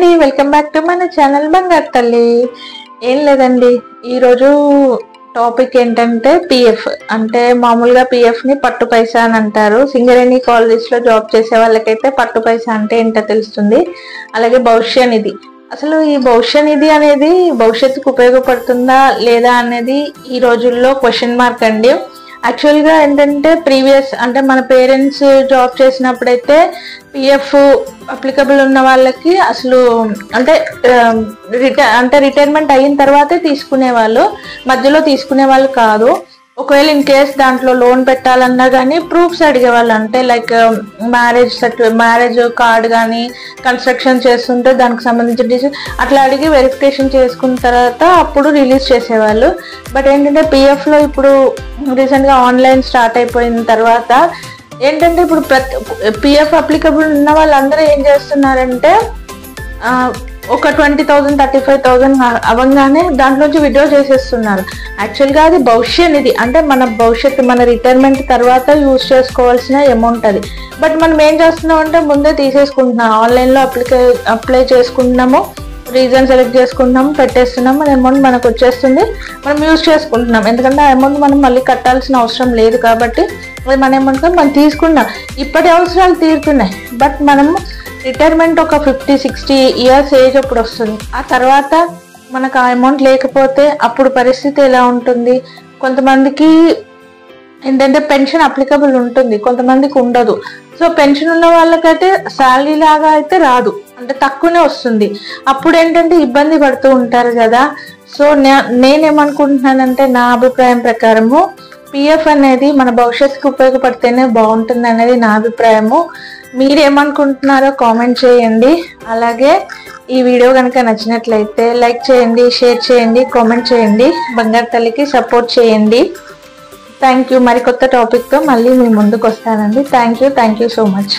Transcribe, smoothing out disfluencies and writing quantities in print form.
అండి, welcome back to మన channel బంగారు తల్లి. ఏం లేదండి, ఈరోజు టాపిక్ ఏంటంటే పిఎఫ్. అంటే మామూలుగా పిఎఫ్ ని పట్టు పైసా అని అంటారు. సింగరేణి కాలేజెస్ లో జాబ్ చేసే వాళ్ళకైతే పట్టు పైసా అంటే ఏంటో తెలుస్తుంది. అలాగే భవిష్య నిధి, అసలు ఈ భవిష్య నిధి అనేది భవిష్యత్తుకు ఉపయోగపడుతుందా లేదా అనేది ఈ రోజుల్లో క్వశ్చన్ మార్క్ అండి. యాక్చువల్గా ఏంటంటే ప్రీవియస్ అంటే మన పేరెంట్స్ జాబ్ చేసినప్పుడైతే పిఎఫ్ అప్లికబుల్ ఉన్న వాళ్ళకి అసలు అంటే రిటైర్మెంట్ అయిన తర్వాతే తీసుకునే వాళ్ళు, మధ్యలో తీసుకునే వాళ్ళు కాదు. ఒకవేళ ఇన్ కేస్ దాంట్లో లోన్ పెట్టాలన్నా కానీ ప్రూఫ్స్ అడిగేవాళ్ళు. అంటే లైక్ మ్యారేజ్ కార్డ్ కానీ, కన్స్ట్రక్షన్ చేస్తుంటే దానికి సంబంధించిన అట్లా అడిగి వెరిఫికేషన్ చేసుకున్న తర్వాత అప్పుడు రిలీజ్ చేసేవాళ్ళు. బట్ ఏంటంటే పిఎఫ్లో ఇప్పుడు రీసెంట్గా ఆన్లైన్ స్టార్ట్ అయిపోయిన తర్వాత ఏంటంటే ఇప్పుడు పిఎఫ్ అప్లికబుల్ ఉన్న వాళ్ళందరూ ఏం చేస్తున్నారంటే ఒక 20,000 35,000 అవ్వగానే దాంట్లోంచి విత్డ్రా చేసేస్తున్నారు. యాక్చువల్గా అది భవిష్య నిధి, అంటే మన భవిష్యత్తు మన రిటైర్మెంట్ తర్వాత యూజ్ చేసుకోవాల్సిన అమౌంట్ అది. బట్ మనం ఏం చేస్తున్నాం అంటే ముందే తీసేసుకుంటున్నాం, ఆన్లైన్లో అప్లై చేసుకుంటున్నాము, రీజన్ సెలెక్ట్ చేసుకుంటున్నాము, పెట్టేస్తున్నాం, మన అమౌంట్ మనకు వచ్చేస్తుంది, మనం యూజ్ చేసుకుంటున్నాం. ఎందుకంటే ఆ అమౌంట్ మనం మళ్ళీ కట్టాల్సిన అవసరం లేదు కాబట్టి అది మన అమౌంట్ మనం తీసుకున్నాం. ఇప్పటి అవసరాలు తీరుతున్నాయి. బట్ మనము రిటైర్మెంట్ ఒక 50-60 ఇయర్స్ ఏజ్ అప్పుడు వస్తుంది. ఆ తర్వాత మనకు ఆ అమౌంట్ లేకపోతే అప్పుడు పరిస్థితి ఎలా ఉంటుంది? కొంతమందికి ఏంటంటే పెన్షన్ అప్లికబుల్ ఉంటుంది, కొంతమందికి ఉండదు. సో పెన్షన్ ఉన్న వాళ్ళకైతే శాలరీ లాగా అయితే రాదు, అంటే తక్కువనే వస్తుంది. అప్పుడు ఏంటంటే ఇబ్బంది పడుతూ ఉంటారు కదా. సో నేనేమనుకుంటున్నానంటే నా అభిప్రాయం ప్రకారము పిఎఫ్ అనేది మన భవిష్యత్తుకు ఉపయోగపడితేనే బాగుంటుంది అనేది నా అభిప్రాయము. మీరేమనుకుంటున్నారో కామెంట్ చేయండి. అలాగే ఈ వీడియో కనుక నచ్చినట్లయితే లైక్ చేయండి, షేర్ చేయండి, కామెంట్ చేయండి, బంగారు తల్లికి సపోర్ట్ చేయండి. Thank you. మరికొత్త టాపిక్తో మళ్ళీ మీ ముందుకు వస్తానండి. Thank you so much.